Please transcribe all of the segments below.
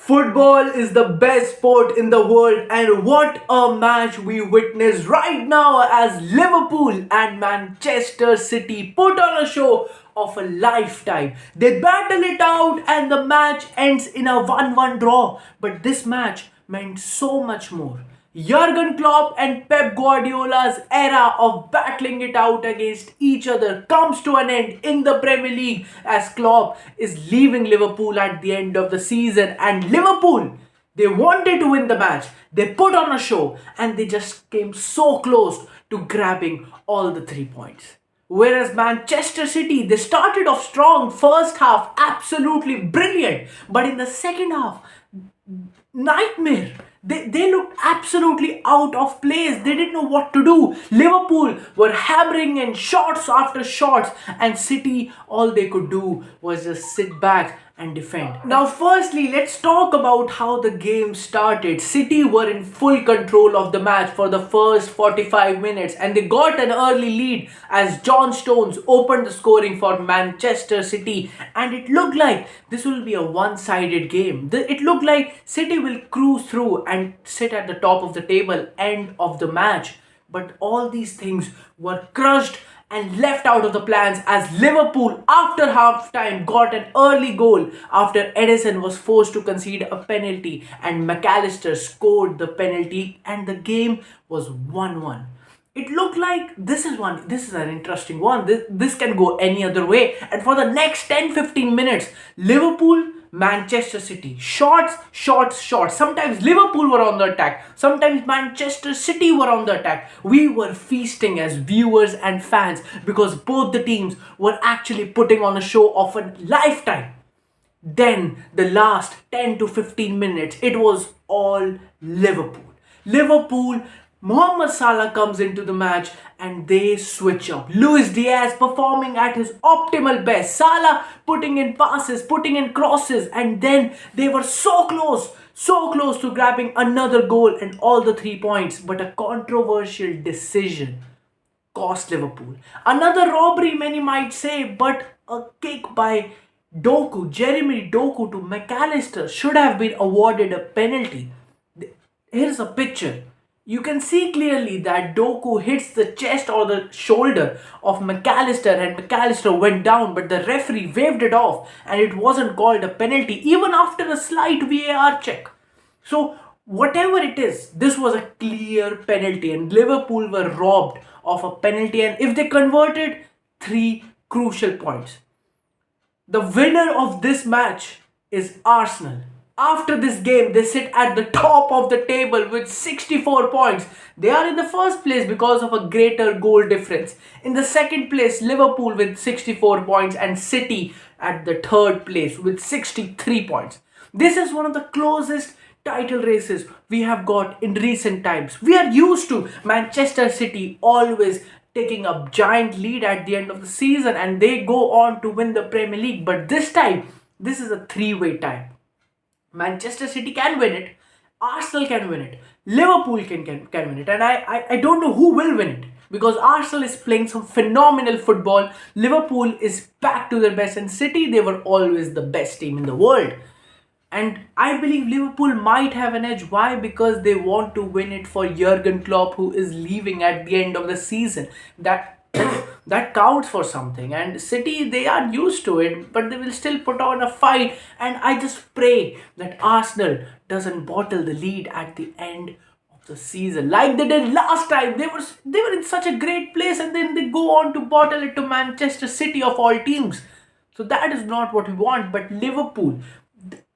Football is the best sport in the world, and what a match we witness right now as Liverpool and Manchester City put on a show of a lifetime. They battle it out, and the match ends in a 1-1 draw. But this match meant so much more. Jurgen Klopp and Pep Guardiola's era of battling it out against each other comes to an end in the Premier League as Klopp is leaving Liverpool at the end of the season, and Liverpool, they wanted to win the match. They put on a show and they just came so close to grabbing all the 3 points. Whereas Manchester City, they started off strong, first half absolutely brilliant, but in the second half, nightmare. They looked absolutely out of place. They didn't know what to do. Liverpool were hammering in shots after shots, and City, all they could do was just sit back and defend. Now, firstly, let's talk about how the game started. City were in full control of the match for the first 45 minutes, and they got an early lead as John Stones opened the scoring for Manchester City, and it looked like this will be a one-sided game. It looked like City will cruise through and sit at the top of the table end of the match. But all these things were crushed and left out of the plans as Liverpool, after half-time, got an early goal after Edison was forced to concede a penalty and McAllister scored the penalty, and the game was 1-1. It looked like this is an interesting one. This can go any other way. And for the next 10-15 minutes, Liverpool, Manchester City, shots, shots, shots. Sometimes Liverpool were on the attack. Sometimes Manchester City were on the attack. We were feasting as viewers and fans because both the teams were actually putting on a show of a lifetime. Then the last 10 to 15 minutes, it was all Liverpool. Liverpool, Mohamed Salah comes into the match and they switch up. Luis Diaz performing at his optimal best. Salah putting in passes, putting in crosses, and then they were so close to grabbing another goal and all the 3 points. But a controversial decision cost Liverpool. Another robbery, many might say, but a kick by Jeremy Doku to McAllister should have been awarded a penalty. Here's a picture. You can see clearly that Doku hits the chest or the shoulder of McAllister, and McAllister went down, but the referee waved it off and it wasn't called a penalty even after a slight VAR check. So whatever it is, this was a clear penalty and Liverpool were robbed of a penalty, and if they converted, 3 crucial points. The winner of this match is Arsenal. After this game, they sit at the top of the table with 64 points. They are in the first place because of a greater goal difference. In the second place, Liverpool with 64 points and City at the third place with 63 points. This is one of the closest title races we have got in recent times. We are used to Manchester City always taking a giant lead at the end of the season and they go on to win the Premier League. But this time, this is a three-way tie. Manchester City can win it, Arsenal can win it, Liverpool can win it, and I don't know who will win it because Arsenal is playing some phenomenal football, Liverpool is back to their best, and City, they were always the best team in the world. And I believe Liverpool might have an edge. Why? Because they want to win it for Jurgen Klopp, who is leaving at the end of the season. That counts for something. And City, they are used to it, but they will still put on a fight. And I just pray that Arsenal doesn't bottle the lead at the end of the season like they did last time. They were in such a great place, and then they go on to bottle it to Manchester City of all teams. So that is not what we want. But Liverpool,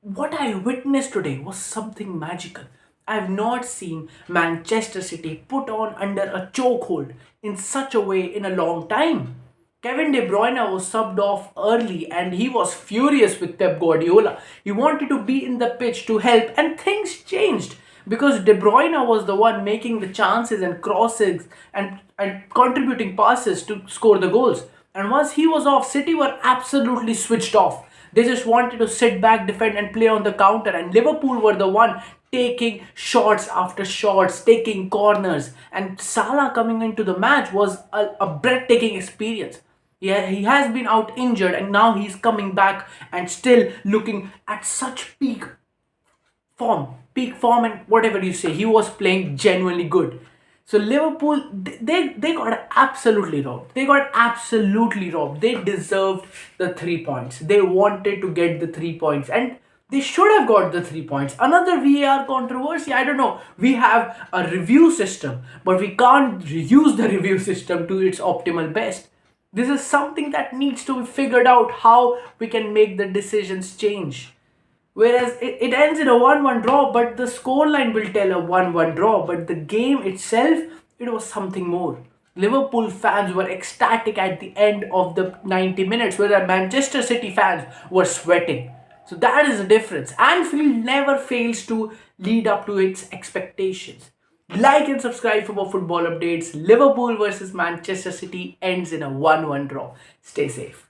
what I witnessed today was something magical. I've not seen Manchester City put on under a chokehold in such a way in a long time. Kevin De Bruyne was subbed off early and he was furious with Pep Guardiola. He wanted to be in the pitch to help, and things changed because De Bruyne was the one making the chances and crosses and contributing passes to score the goals. And once he was off, City were absolutely switched off. They just wanted to sit back, defend, and play on the counter. And Liverpool were the one taking shots after shots, taking corners. And Salah coming into the match was a breathtaking experience. Yeah, he has been out injured and now he's coming back and still looking at such peak peak form, and whatever you say, he was playing genuinely good. So Liverpool, they got absolutely robbed. They got absolutely robbed. They deserved the 3 points. They wanted to get the 3 points, and they should have got the 3 points. Another VAR controversy. I don't know. We have a review system, but we can't use the review system to its optimal best. This is something that needs to be figured out, how we can make the decisions change. Whereas it ends in a 1-1 draw, but the scoreline will tell a 1-1 draw. But the game itself, it was something more. Liverpool fans were ecstatic at the end of the 90 minutes, whereas Manchester City fans were sweating. So that is the difference. Anfield never fails to lead up to its expectations. Like and subscribe for more football updates. Liverpool versus Manchester City ends in a 1-1 draw. Stay safe.